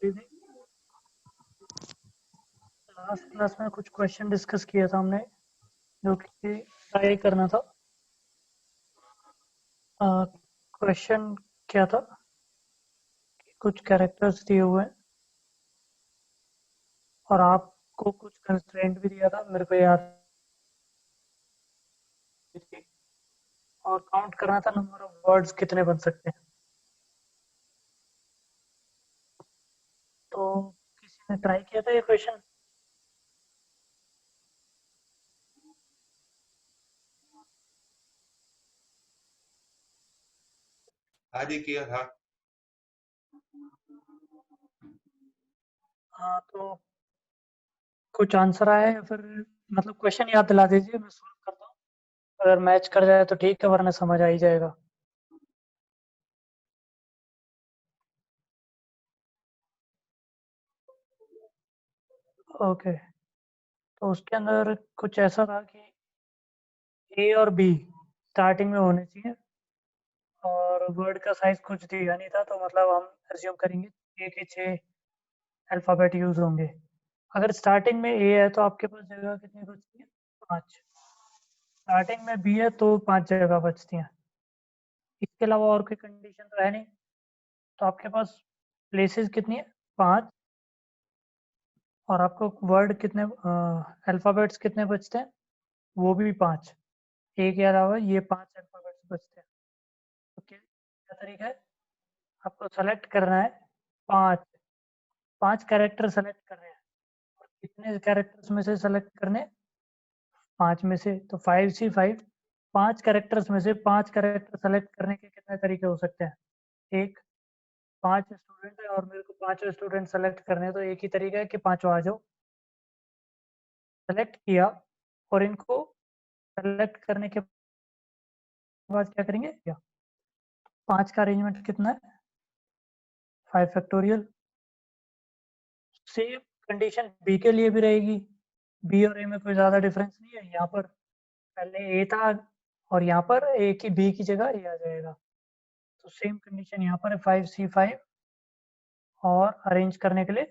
Good evening. Last class में कुछ question discuss किया था हमने, जो कि ट्राई करना था। क्वेश्चन क्या था कि कुछ कैरेक्टर्स दिए हुए हैं और आपको कुछ कंस्ट्रेंट भी दिया था, मेरे को याद थी, और काउंट करना था नंबर ऑफ वर्ड्स कितने बन सकते हैं। तो किसी ने ट्राई किया था ये क्वेश्चन? हाँ जी, किया था। हाँ, तो कुछ आंसर आया या फिर मतलब क्वेश्चन याद दिला दीजिए, मैं सॉल्व करता हूँ। अगर मैच कर जाए तो ठीक है, वरना समझ आ ही जाएगा। ओके, तो उसके अंदर कुछ ऐसा था कि ए और बी स्टार्टिंग में होने चाहिए, और वर्ड का साइज कुछ दिया नहीं था, तो मतलब हम एज्यूम करेंगे 6 के 6 अल्फ़ाबेट यूज़ होंगे। अगर स्टार्टिंग में ए है तो आपके पास जगह कितनी बचती है? 5। स्टार्टिंग में बी है तो 5 जगह बचती हैं। इसके अलावा और कोई कंडीशन तो है नहीं, तो आपके पास प्लेसेस कितनी है? 5। और आपको वर्ड कितने अल्फ़ाबेट्स कितने बचते हैं? वो भी 5। ए के अलावा ये 5 अल्फ़ाबेट्स बचते हैं। तो क्या तरीका है? आपको सेलेक्ट करना है 5, 5 कैरेक्टर सेलेक्ट करने हैं। और कितने कैरेक्टर्स में से सेलेक्ट करने? 5 में से, तो 5C5। 5 कैरेक्टर्स में से 5 कैरेक्टर सेलेक्ट करने के कितने तरीके हो सकते हैं? एक, 5 स्टूडेंट है और मेरे को पाँचों स्टूडेंट सेलेक्ट करने हैं, तो एक ही तरीका है कि पाँचों आ जाओ। सेलेक्ट किया, और इनको सेलेक्ट करने के बाद क्या करेंगे? क्या 5 का अरेंजमेंट कितना है? 5 फैक्टोरियल। सेम कंडीशन बी के लिए भी रहेगी। बी और ए में कोई ज़्यादा डिफरेंस नहीं है। यहाँ पर पहले ए था और यहाँ पर ए की बी की जगह ए आ जाएगा। तो सेम कंडीशन यहाँ पर है 5C5, और अरेंज करने के लिए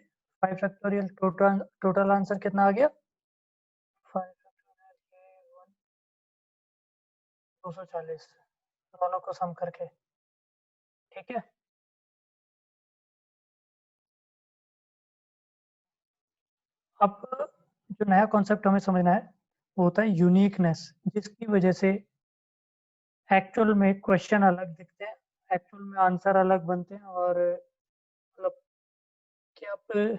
5 फैक्टोरियल। टोटल टोटल आंसर कितना आ गया? 5 फैक्टोरियल 240, दोनों को सम करके। ठीक है, अब जो नया कॉन्सेप्ट हमें समझना है वो होता है यूनिकनेस, जिसकी वजह से एक्चुअल में क्वेश्चन अलग दिखते हैं, एक्चुअल में आंसर अलग बनते हैं। और मतलब कि आप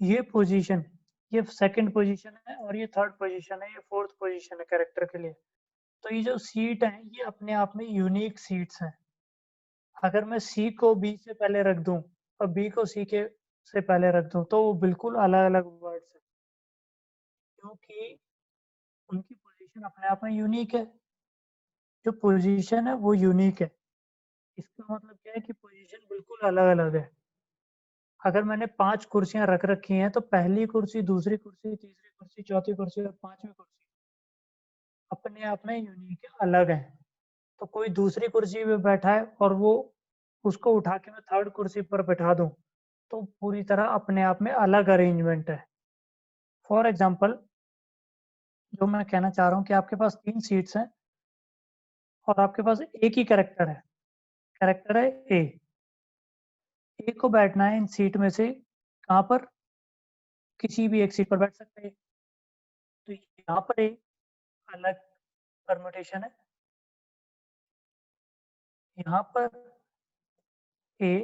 ये पोजीशन, ये सेकंड पोजीशन है और ये थर्ड पोजीशन है, ये फोर्थ पोजीशन है कैरेक्टर के लिए। तो ये जो सीट है ये अपने आप में यूनिक सीट्स हैं। अगर मैं सी को बी से पहले रख दूं और बी को सी के से पहले रख दूं, तो वो बिल्कुल अलग अलग वर्ड्स हैं, क्योंकि उनकी पोजीशन अपने आप में यूनिक है। जो पोजीशन है वो यूनिक है। इसका मतलब क्या है कि पोजीशन बिल्कुल अलग अलग है। अगर मैंने 5 कुर्सियां रख रखी हैं, तो पहली कुर्सी, दूसरी कुर्सी, तीसरी कुर्सी, चौथी कुर्सी और पांचवी कुर्सी अपने आप में यूनिक है, अलग है। तो कोई दूसरी कुर्सी पे बैठा है और वो उसको उठा के मैं थर्ड कुर्सी पर बैठा दूं, तो पूरी तरह अपने आप में अलग अरेंजमेंट है। फॉर एग्जाम्पल, जो मैं कहना चाह रहा हूँ कि आपके पास 3 सीट्स हैं और आपके पास एक ही कैरेक्टर है। कैरेक्टर है ए। ए को बैठना है इन सीट में से कहाँ पर? किसी भी एक सीट पर बैठ सकते हैं। तो यहाँ पर एक अलग परमुटेशन है, यहाँ पर ए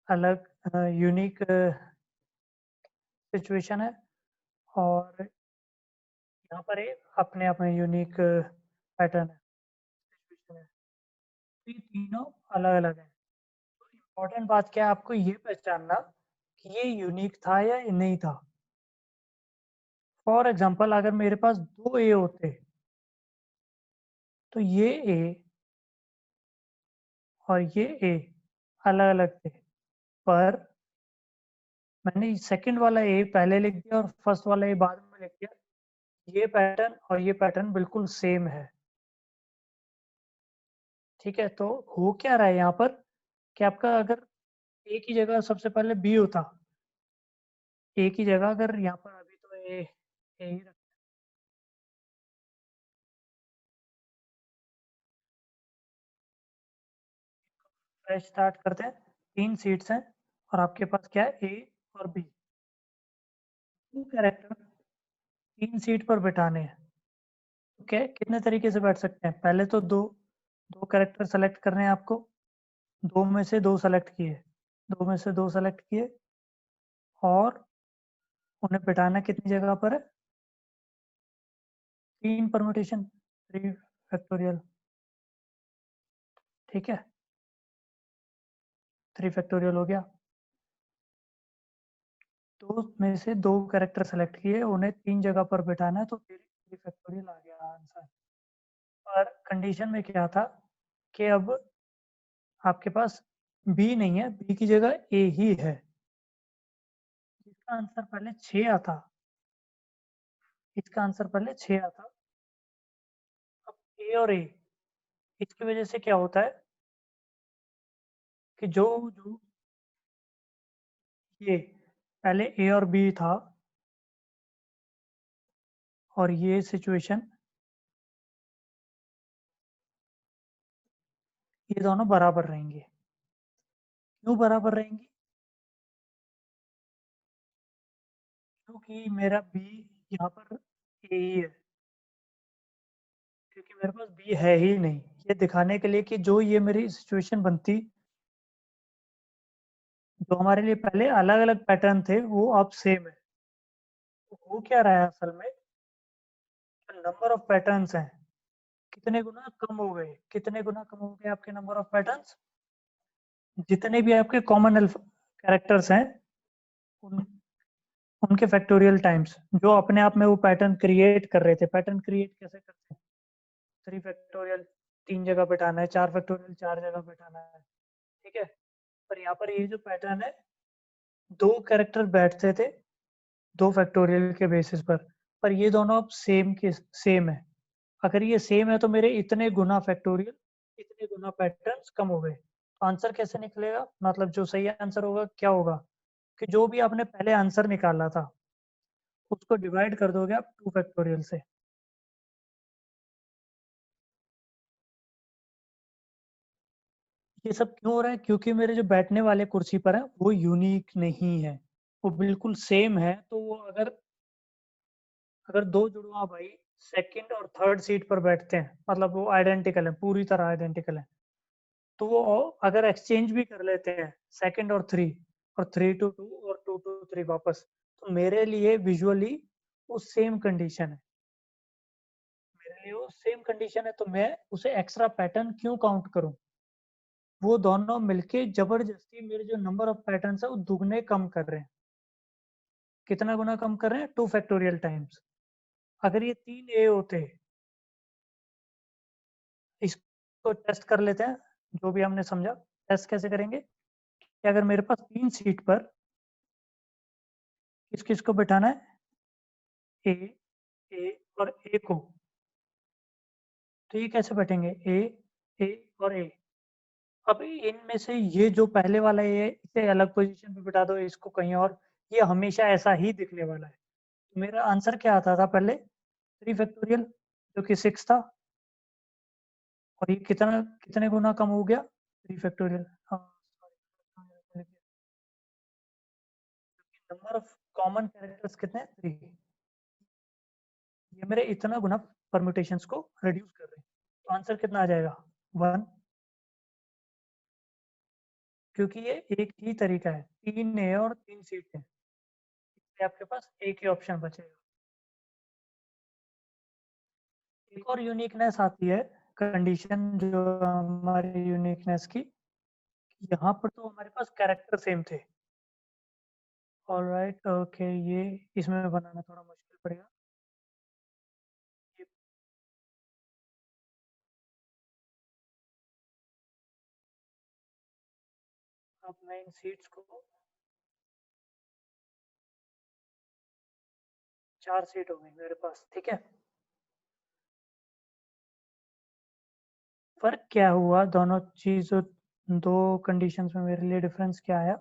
अलग यूनिक सिचुएशन है, और यहाँ पर ए अपने आप में यूनिक पैटर्न है, सिचुएशन है। तो ये तीनों अलग अलग है। तो इम्पोर्टेंट बात क्या है, आपको ये पहचानना कि ये यूनिक था या नहीं था। फॉर एग्जाम्पल, अगर मेरे पास 2 ए होते तो ये ए और ये ए अलग अलग थे, पर मैंने सेकंड वाला ए पहले लिख दिया और फर्स्ट वाला ए बाद में लिख दिया। ये पैटर्न और ये पैटर्न बिल्कुल सेम है। ठीक है, तो हो क्या रहा है यहाँ पर कि आपका अगर ए की जगह सबसे पहले बी होता, ए की जगह अगर यहाँ पर अभी तो ए ही रख, फ्रेश स्टार्ट करते हैं। 3 सीट्स हैं और आपके पास क्या है, ए और बी, 2 कैरेक्टर 3 सीट पर बिठाने हैं। तो क्या कितने तरीके से बैठ सकते हैं? पहले तो दो कैरेक्टर सेलेक्ट करने हैं आपको, 2 में से 2 सेलेक्ट किए, 2 में से 2 सेलेक्ट किए और उन्हें बिठाना कितनी जगह पर है? 3 परम्यूटेशन, 3 फैक्टोरियल, ठीक है, 3 फैक्टोरियल हो गया। 2 में से 2 कैरेक्टर सेलेक्ट किए, उन्हें 3 जगह पर बिठाना है, तो 3 फैक्टोरियल आ गया आंसर। और कंडीशन में क्या था कि अब आपके पास बी नहीं है, बी की जगह ए ही है, इसका आंसर पहले 6 आता, इसका आंसर पहले 6 आता। अब ए और ए, इसकी वजह से क्या होता है कि जो जो ये पहले ए और बी था और ये सिचुएशन, ये दोनों बराबर रहेंगे। क्यों बराबर रहेंगी? क्योंकि मेरा बी यहाँ पर ए ही है, क्योंकि मेरे पास बी है ही नहीं, ये दिखाने के लिए कि जो ये मेरी सिचुएशन बनती, जो हमारे लिए पहले अलग अलग पैटर्न थे वो अब सेम है। तो हो क्या रहा है असल में, नंबर ऑफ पैटर्न्स हैं कितने गुना कम हो गए, कितने गुना कम हो गए आपके नंबर ऑफ पैटर्न्स? जितने भी आपके कॉमन कैरेक्टर्स हैं उन उनके फैक्टोरियल टाइम्स, जो अपने आप में वो पैटर्न क्रिएट कर रहे थे। पैटर्न क्रिएट कैसे करते हैं? 3 फैक्टोरियल 3 जगह बैठाना है, 4 फैक्टोरियल 4 जगह बैठाना है, ठीक है। पर यहाँ पर ये जो पैटर्न है, 2 कैरेक्टर बैठते थे 2 फैक्टोरियल के बेसिस पर ये दोनों अब सेम है। अगर ये सेम है तो मेरे इतने गुना फैक्टोरियल, इतने गुना पैटर्न्स कम हो गए। तो आंसर कैसे निकलेगा? मतलब जो सही आंसर होगा क्या होगा कि जो भी आपने पहले आंसर निकाला था उसको डिवाइड कर दोगे आप 2 फैक्टोरियल से। ये सब क्यों हो रहा है? क्योंकि मेरे जो बैठने वाले कुर्सी पर है वो यूनिक नहीं है, वो बिल्कुल सेम है। तो वो अगर अगर 2 जुड़वा भाई सेकंड और थर्ड सीट पर बैठते हैं, मतलब वो आइडेंटिकल है, पूरी तरह आइडेंटिकल है, तो वो अगर एक्सचेंज भी कर लेते हैं सेकंड और 3 to 2 और 2 to 3 वापस, तो मेरे लिए विजुअली वो सेम कंडीशन है, मेरे लिए वो सेम कंडीशन है, तो मैं उसे एक्स्ट्रा पैटर्न क्यों काउंट करूं? वो दोनों मिलके जबरदस्ती मेरे जो नंबर ऑफ पैटर्न्स है वो दुगने कम कर रहे हैं। कितना गुना कम कर रहे हैं? 2 फैक्टोरियल टाइम्स। अगर ये 3 ए होते, इसको टेस्ट कर लेते हैं, जो भी हमने समझा। टेस्ट कैसे करेंगे कि अगर मेरे पास 3 सीट पर किस किस को बिठाना है, ए, ए और ए को, तो ये कैसे बैठेंगे? ए और ए। अब इनमें से ये जो पहले वाला ए है इसे अलग पोजीशन पे बिठा दो, इसको कहीं और, ये हमेशा ऐसा ही दिखने वाला है। तो मेरा आंसर क्या आता था पहले? 3 फैक्टोरियल, जो कि 6 था, और ये कितना कितने गुना कम हो गया? 3 फैक्टोरियल। हाँ, नंबर ऑफ कॉमन कैरेक्टर्स कितने हैं? 3। ये मेरे इतना गुना परम्यूटेशंस को रिड्यूस कर रहे हैं। तो आंसर कितना आ जाएगा? 1, क्योंकि ये एक ही तरीका है, 3 ए और 3 सीट है, इसलिए आपके पास एक ही ऑप्शन बचेगा। एक और यूनिकनेस आती है कंडीशन जो हमारी यूनिकनेस की, यहाँ पर तो हमारे पास कैरेक्टर सेम थे। ऑलराइट, ओके, ये इसमें बनाना थोड़ा मुश्किल पड़ेगा। ये अब मैं इन सीट्स को, 4 सीट हो गई मेरे पास, ठीक है। फर्क क्या हुआ दोनों चीजों, 2 कंडीशंस में मेरे लिए डिफरेंस क्या आया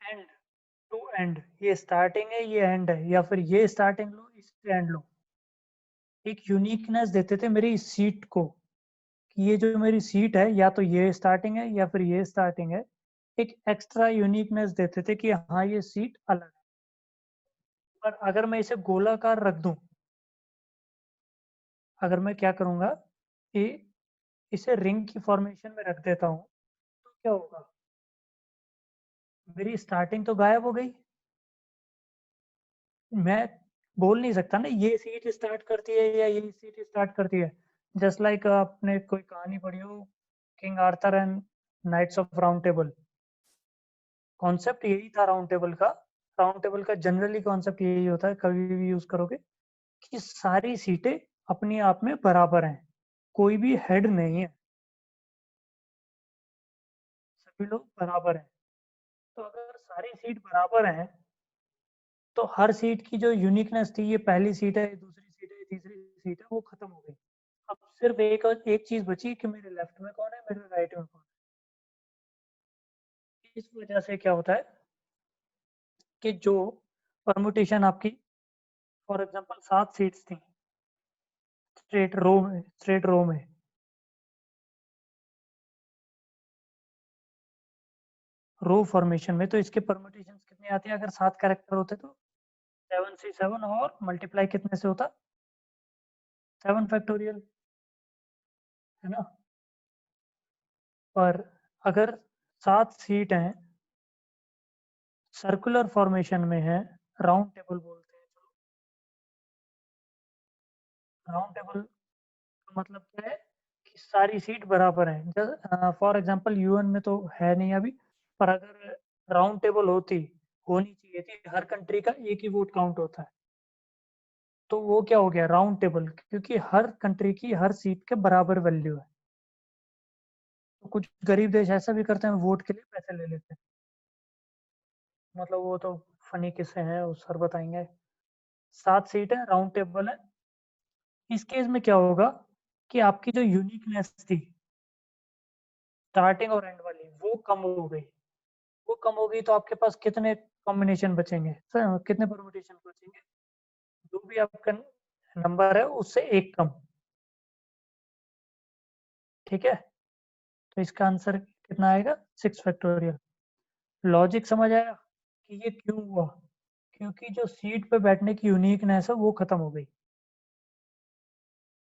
एंड टू एंड, ये स्टार्टिंग है ये एंड है, या फिर ये स्टार्टिंग लो इससे एंड लो, एक यूनिकनेस देते थे मेरी सीट को, कि ये जो मेरी सीट है या तो ये स्टार्टिंग है या फिर ये स्टार्टिंग है, एक एक्स्ट्रा यूनिकनेस देते थे कि हाँ ये सीट अलग है। पर अगर मैं इसे गोलाकार रख दूं, अगर मैं क्या करूंगा कि इसे रिंग की फॉर्मेशन में रख देता हूँ, तो क्या होगा, मेरी स्टार्टिंग तो गायब हो गई। मैं बोल नहीं सकता ना ये सीट स्टार्ट करती है या ये सीट स्टार्ट करती है। जस्ट लाइक आपने कोई कहानी पढ़ी हो, King Arthur and knights of round table, concept यही था राउंड टेबल का। राउंड टेबल का जनरली कॉन्सेप्ट यही होता है, कभी भी यूज करोगे, कि सारी सीटें अपनी आप में बराबर हैं, कोई भी हेड नहीं है, सभी लोग बराबर हैं। तो अगर सारी सीट बराबर हैं, तो हर सीट की जो यूनिकनेस थी, ये पहली सीट है, ये दूसरी सीट है, ये तीसरी सीट है, वो खत्म हो गई। अब सिर्फ एक चीज बची कि मेरे लेफ्ट में कौन है, मेरे राइट में कौन है। इस वजह से क्या होता है कि जो परमुटेशन आपकी, फॉर एग्जांपल 7 सीट्स थी स्ट्रेट रो में, रो फॉर्मेशन में, तो इसके परमुटेशन कितने आते हैं अगर 7 कैरेक्टर होते तो 7 से 7, और मल्टीप्लाई कितने से होता, 7 फैक्टोरियल, है ना। पर अगर 7 सीट हैं, सर्कुलर फॉर्मेशन में है, राउंड टेबल बोलते हैं, राउंड टेबल का मतलब क्या है कि सारी सीट बराबर है। फॉर एग्जांपल यूएन में तो है नहीं अभी, पर अगर राउंड टेबल होनी चाहिए थी, हर कंट्री का एक ही वोट काउंट होता है, तो वो क्या हो गया राउंड टेबल, क्योंकि हर कंट्री की हर सीट के बराबर वैल्यू है। तो कुछ गरीब देश ऐसा भी करते हैं, वोट के लिए पैसे ले लेते हैं, मतलब वो तो फनी किस्से हैं, वो सर बताएंगे। 7 सीट है, राउंड टेबल है। इस केस में क्या होगा कि आपकी जो यूनिकनेस थी स्टार्टिंग और एंड वाली, वो कम हो गई। वो कम हो गई तो आपके पास कितने कॉम्बिनेशन बचेंगे, कितने परमुटेशन बचेंगे, जो भी आपका नंबर है उससे एक कम। ठीक है, तो इसका आंसर कितना आएगा, 6 फैक्टोरियल। लॉजिक समझ आया कि ये क्यों हुआ, क्योंकि जो सीट पे बैठने की यूनिकनेस है वो खत्म हो गई।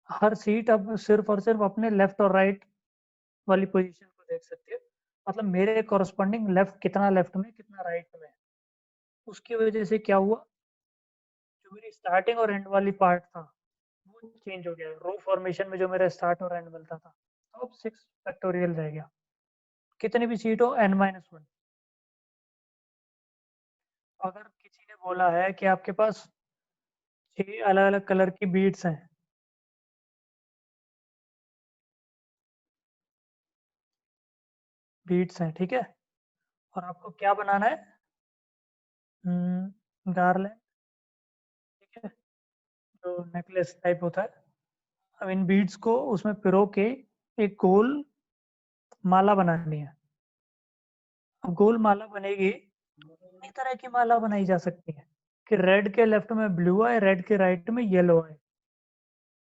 हर सीट अब सिर्फ और सिर्फ अपने लेफ्ट और राइट वाली पोजीशन को देख सकती है, मतलब मेरे कॉरस्पॉन्डिंग लेफ्ट कितना लेफ्ट में कितना राइट में है। उसकी वजह से क्या हुआ, जो मेरी स्टार्टिंग और एंड वाली पार्ट था वो चेंज हो गया, रो फॉर्मेशन में जो मेरा स्टार्ट और एंड मिलता था, तो अब 6 फैक्टोरियल रह गया, कितनी भी सीट हो n-1। अगर किसी ने बोला है कि आपके पास 6 अलग अलग कलर की बीड्स हैं, ठीक है, और आपको क्या बनाना है, गार्लैंड, ठीक है, जो नेकलेस टाइप होता है। अब इन बीड्स को उसमें पिरो के एक गोल माला बनानी है। अब गोल माला बनेगी, कई तरह की माला बनाई जा सकती है, कि रेड के लेफ्ट में ब्लू है, रेड के राइट में येलो है,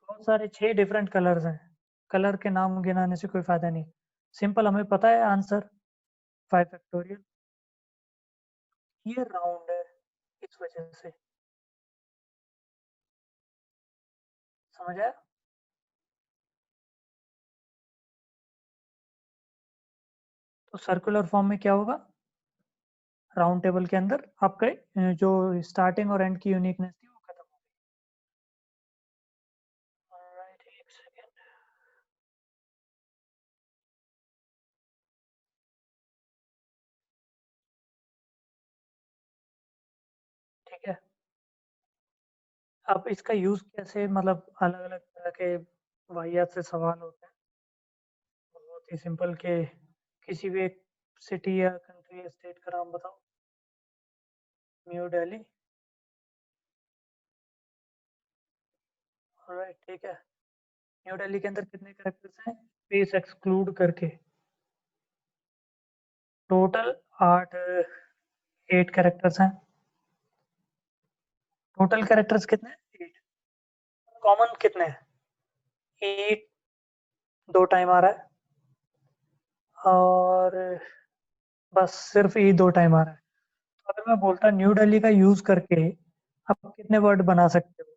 बहुत सारे 6 डिफरेंट कलर्स हैं। कलर के नाम गिनाने से कोई फायदा नहीं, सिंपल हमें पता है आंसर 5 फैक्टोरियल। ये राउंड है, इस वजह से, समझ आया। तो सर्कुलर फॉर्म में क्या होगा, राउंड टेबल के अंदर आपका जो स्टार्टिंग और एंड की यूनिकनेस थी वो खत्म हो गई। ऑलराइट, एक सेकेंड। ठीक है, अब इसका यूज कैसे, मतलब अलग अलग तरह के वाहियात से सवाल होते हैं, बहुत ही सिंपल के, किसी भी एक सिटी या कंट्री या स्टेट का नाम बताओ। न्यू दिल्ली, ऑलराइट, ठीक है। न्यू दिल्ली के अंदर कितने कैरेक्टर्स हैं, स्पेस एक्सक्लूड करके, टोटल 8, 8 कैरेक्टर्स हैं। टोटल कैरेक्टर्स कितने हैं? 8। कॉमन कितने हैं? 8 2 टाइम आ रहा है और बस सिर्फ ई 2 टाइम आ रहा है। तो अगर मैं बोलता न्यू दिल्ली का यूज करके आप कितने वर्ड बना सकते हो?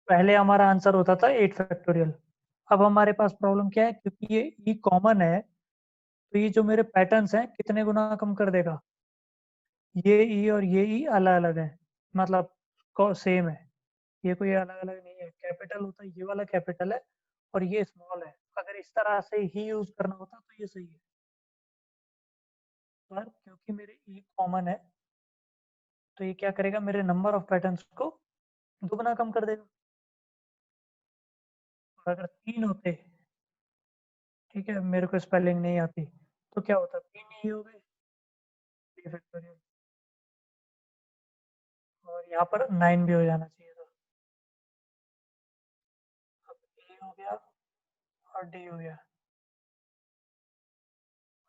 पहले हमारा आंसर होता था 8 फैक्टोरियल। अब हमारे पास प्रॉब्लम क्या है, क्योंकि ये ई कॉमन है तो ये जो मेरे पैटर्न्स हैं कितने गुना कम कर देगा? ये ई और ये ई अलग अलग है, मतलब सेम है। ये कोई अलग अलग नहीं है। कैपिटल होता है, ये वाला कैपिटल है और ये स्मॉल है। अगर इस तरह से ही यूज करना होता तो ये सही है, पर क्योंकि मेरे ई कॉमन है तो ये क्या करेगा, मेरे नंबर ऑफ पैटर्न्स को दुगना कम कर देगा। और अगर 3 होते, ठीक है, मेरे को स्पेलिंग नहीं आती, तो क्या होता? 3 ही हो गए 3 फैक्टोरियल, और यहाँ पर 9 भी हो जाना चाहिए था। अब ए हो गया और डी हो गया।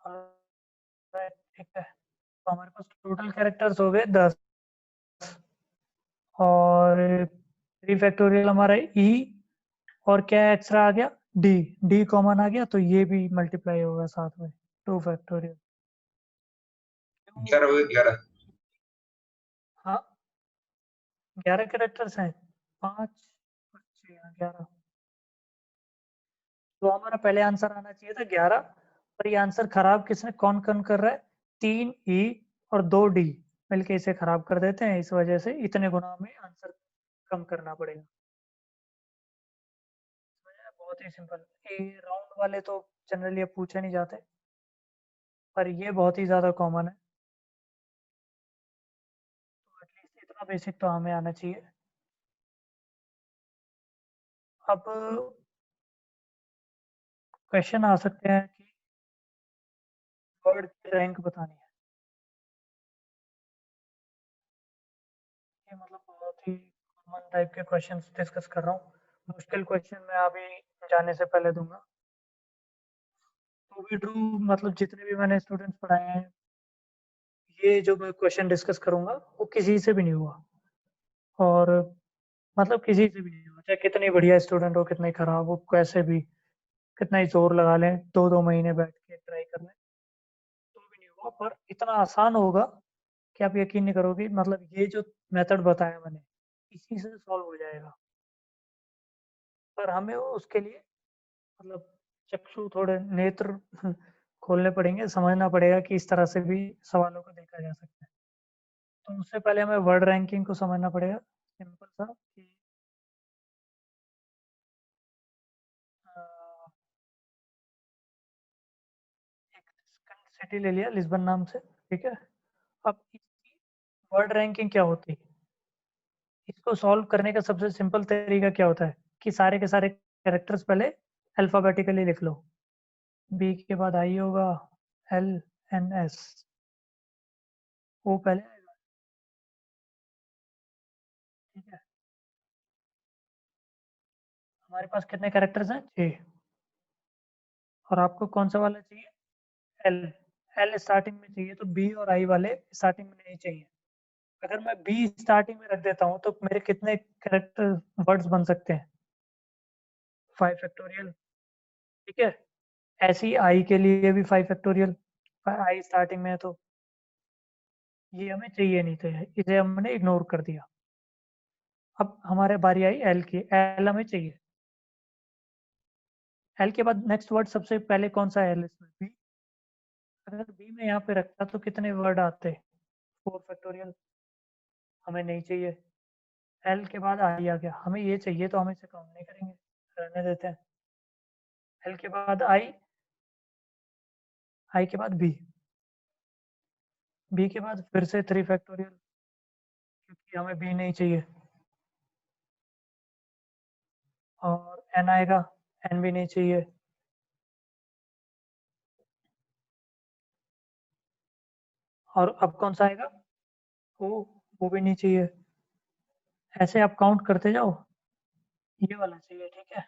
और ठीक है, तो हमारे पास टोटल कैरेक्टर्स हो गए 10 और 3 फैक्टोरियल हमारा ई, और क्या एक्स्ट्रा आ गया? डी। डी कॉमन आ गया तो ये भी मल्टीप्लाई होगा साथ में 2 फैक्टोरियल। 11 हो गए 11। हाँ, 11 कैरेक्टर्स हैं। 5 6 11, तो हमारा पहले आंसर आना चाहिए था 11, पर ये आंसर खराब किसने कौन कौन कर रहा है? 3 ई और 2 डी मिलके इसे खराब कर देते हैं। इस वजह से इतने गुना में आंसर कम करना पड़ेगा। बहुत ही सिंपल। ये राउंड वाले तो जनरली अब पूछे नहीं जाते, पर ये बहुत ही ज़्यादा कॉमन है, तो एटलीस्ट इतना बेसिक तो हमें आना चाहिए। अब क्वेश्चन आ सकते हैं कि वर्ड की रैंक बतानी है। ये मतलब बहुत ही कॉमन टाइप के क्वेश्चंस डिस्कस कर रहा हूँ। मुश्किल क्वेश्चन मैं अभी जाने से पहले दूंगा। टू बी ट्रू, मतलब जितने भी मैंने स्टूडेंट्स पढ़ाए हैं, ये जो मैं क्वेश्चन डिस्कस करूंगा वो किसी से भी नहीं हुआ, और मतलब किसी से भी नहीं हुआ, चाहे कितनी बढ़िया स्टूडेंट हो, कितने खराब हो, कैसे भी कितना ही जोर लगा लें, 2 2 महीने बैठ के ट्राई कर लें, तो भी नहीं होगा। पर इतना आसान होगा कि आप यकीन नहीं करोगे, मतलब ये जो मेथड बताया मैंने इसी से सॉल्व हो जाएगा। पर हमें उसके लिए मतलब चक्षु, थोड़े नेत्र खोलने पड़ेंगे, समझना पड़ेगा कि इस तरह से भी सवालों को देखा जा सकता है। तो उससे पहले हमें वर्ड रैंकिंग को समझना पड़ेगा, सिंपल सा कि अ, एक सिटी ले लिया लिस्बन नाम से, ठीक है। अब इसकी वर्ड रैंकिंग क्या होती है? इसको सॉल्व करने का सबसे सिंपल तरीका क्या होता है कि सारे के सारे कैरेक्टर्स पहले अल्फाबेटिकली लिख लो। बी के बाद आई होगा, एल एन एस, ओ पहले आएगा, ठीक है। हमारे पास कितने कैरेक्टर्स हैं? 6। और आपको कौन सा वाला चाहिए? एल। एल स्टार्टिंग में चाहिए तो बी और आई वाले स्टार्टिंग में नहीं चाहिए। अगर मैं बी स्टार्टिंग में रख देता हूँ तो मेरे कितने कैरेक्टर वर्ड्स बन सकते हैं? 5 फैक्टोरियल, ठीक है। ऐसे ही आई के लिए भी 5 फैक्टोरियल, आई स्टार्टिंग में है तो ये हमें चाहिए नहीं थे, इसे हमने इग्नोर कर दिया। अब हमारे बारी आई एल की, एल हमें चाहिए। एल के बाद नेक्स्ट वर्ड सबसे पहले कौन सा है लिस्ट में? बी। अगर बी में यहाँ पे रखता तो कितने वर्ड आते? 4 फैक्टोरियल, हमें नहीं चाहिए। एल के बाद आई आ गया, हमें ये चाहिए तो हम इसे काउंट नहीं करेंगे, रहने देते हैं। एल के बाद आई के बाद बी के बाद फिर से 3 फैक्टोरियल, क्योंकि हमें बी नहीं चाहिए। और एन आएगा, एन भी नहीं चाहिए। और अब कौन सा आएगा? ओ, वो भी नहीं चाहिए। ऐसे आप काउंट करते जाओ, ये वाला चाहिए, ठीक है।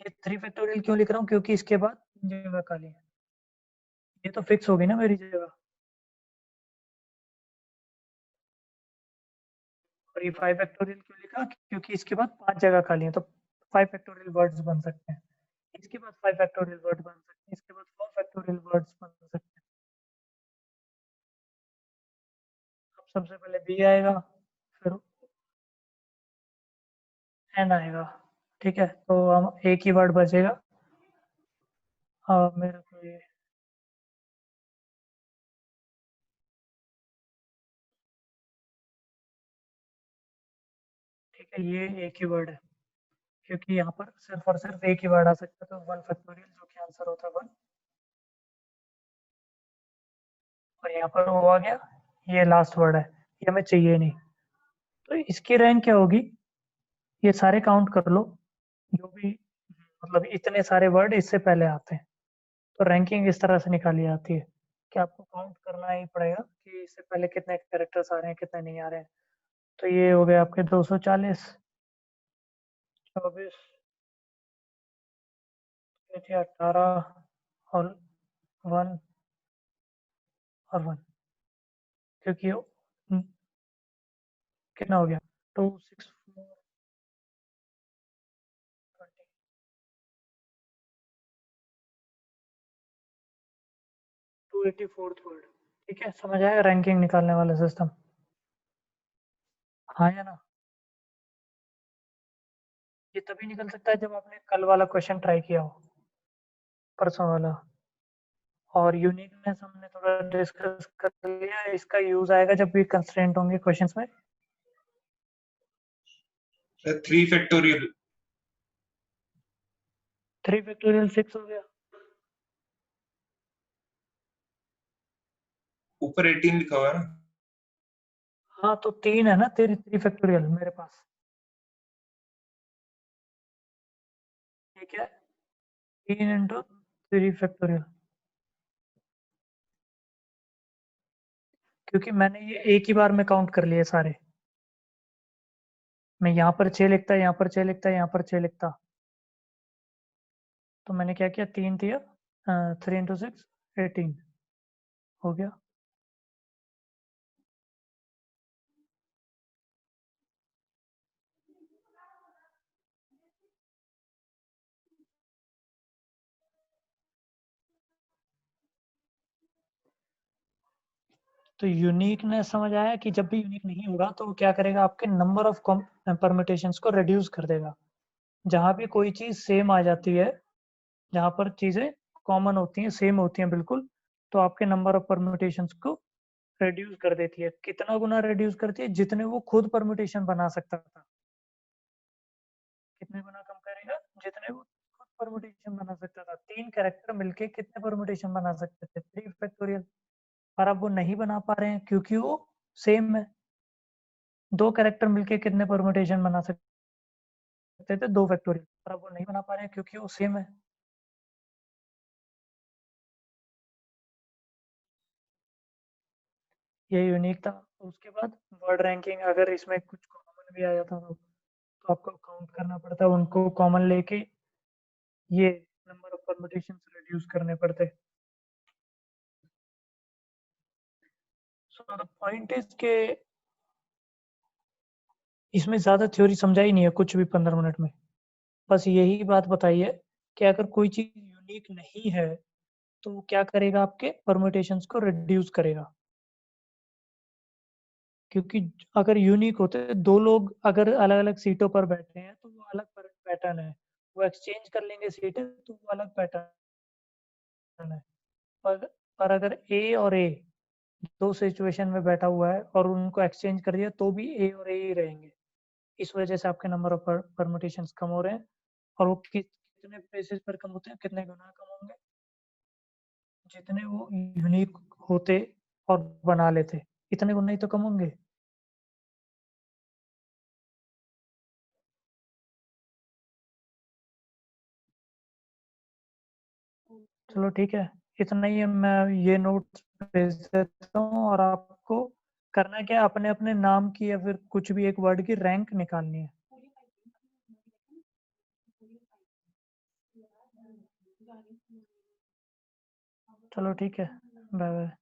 ये 3 फैक्टोरियल क्यों लिख रहा हूँ? क्योंकि इसके बाद जगह खाली है, ये तो फिक्स होगी ना मेरी जगह। और ये 5 फैक्टोरियल क्यों लिखा? क्योंकि इसके बाद 5 जगह खाली है, तो 5 फैक्टोरियल वर्ड्स बन सकते हैं। इसके बाद 5 फैक्टोरियल वर्ड बन सकते हैं, इसके बाद 4 फैक्टोरियल वर्ड्स बन सकते हैं। अब सबसे पहले बी आएगा, फिर एन आएगा, ठीक है? तो हम एक ही वर्ड बचेगा। मेरे को ये ठीक है, ये एक ही वर्ड है, क्योंकि यहाँ पर सिर्फ और सिर्फ एक ही वर्ड आ सकता है, तो 1 फैक्टोरियल जो कि आंसर होता है 1। और यहाँ पर वो आ गया, ये लास्ट वर्ड है, ये हमें चाहिए नहीं। तो इसकी रैंक क्या होगी? ये सारे काउंट कर लो, जो भी मतलब इतने सारे वर्ड इससे पहले आते हैं, तो रैंकिंग इस तरह से निकाली जाती है कि आपको काउंट करना ही पड़ेगा कि इससे पहले कितने कैरेक्टर्स आ रहे हैं, कितने नहीं आ रहे हैं। तो ये हो गए आपके 240, 24, 18 और 1 और 1, क्योंकि कितना हो गया? 2 6 4 20, 284th वर्ड। ठीक है, समझ आया रैंकिंग निकालने वाला सिस्टम? हाँ या ना? ये तभी निकल सकता है जब आपने कल वाला क्वेश्चन ट्राई किया हो, परसों वाला। और यूनिकनेस हमने थोड़ा डिस्कस कर लिया, इसका यूज आएगा जब भी कंस्ट्रेंट होंगे क्वेश्चंस में। 3 फैक्टोरियल 3 फैक्टोरियल 6 हो गया। ऊपर 18 लिखा हुआ है ना। हाँ, तो 3 है ना तेरी 3 फैक्टोरियल मेरे पास, ठीक है? 3 इंटू 3 फैक्टोरियल, क्योंकि मैंने ये एक ही बार में काउंट कर लिए सारे। मैं यहाँ पर 6 लिखता, यहाँ पर 6 लिखता, यहाँ पर 6 लिखता, तो मैंने क्या किया, 3 दिया, 3 इंटू 6 18 हो गया। तो यूनिकनेस समझ आया कि जब भी यूनिक नहीं होगा तो वो क्या करेगा, आपके नंबर ऑफ परमिटेशंस को रिड्यूस कर देगा। जहाँ भी कोई चीज़ सेम आ जाती है, जहाँ पर चीज़ें कॉमन होती हैं, सेम होती हैं बिल्कुल, तो आपके नंबर ऑफ परम्यूटेशंस को रिड्यूस कर देती है। कितना गुना रिड्यूस करती है? जितने वो खुद परम्यूटेशन बना सकता था। कितने गुना कम करेगा? जितने वो खुद परम्यूटेशन बना सकता था। 3 कैरेक्टर मिलके कितने परम्यूटेशन बना सकते थे? 3 फैक्टोरियल। पर अब वो नहीं बना पा रहे हैं क्योंकि वो सेम है। 2 कैरेक्टर मिलके कितने परम्यूटेशन बना सकते थे? 2 फैक्टोरियल। पर अब वो नहीं बना पा रहे हैं क्योंकि वो सेम है। ये यूनिक था। उसके बाद वर्ड रैंकिंग, अगर इसमें कुछ कॉमन भी आ जाता तो आपको काउंट करना पड़ता, उनको कॉमन लेके ये नंबर ऑफ परम्यूटेशंस रिड्यूस करने पड़ते। सो द पॉइंट इज के इसमें ज़्यादा थ्योरी समझाई नहीं है कुछ भी 15 मिनट में। बस यही बात बताई है कि अगर कोई चीज़ यूनिक नहीं है तो वो क्या करेगा, आपके परम्यूटेशंस को रिड्यूस करेगा। क्योंकि अगर यूनिक होते, 2 लोग अगर अलग-अलग सीटों पर बैठे हैं तो वो अलग पैटर्न है। वो एक्सचेंज कर लेंगे सीटें तो वो अलग पैटर्न है। पर पर अगर ए और ए 2 सिचुएशन में बैठा हुआ है और उनको एक्सचेंज कर दिया तो भी ए और ए ही रहेंगे। इस वजह से आपके नंबर ऑफ परम्यूटेशंस कम हो रहे हैं। और वो कितने बेसिस पर कम होते हैं, कितने गुना कम होंगे? जितने वो यूनिक होते और बना लेते, इतने गुना ही तो कम होंगे। चलो ठीक है, इतना ही है। मैं ये नोट्स भेज देता हूँ और आपको करना क्या है, अपने अपने नाम की या फिर कुछ भी एक वर्ड की रैंक निकालनी है। चलो ठीक है, बाय बाय।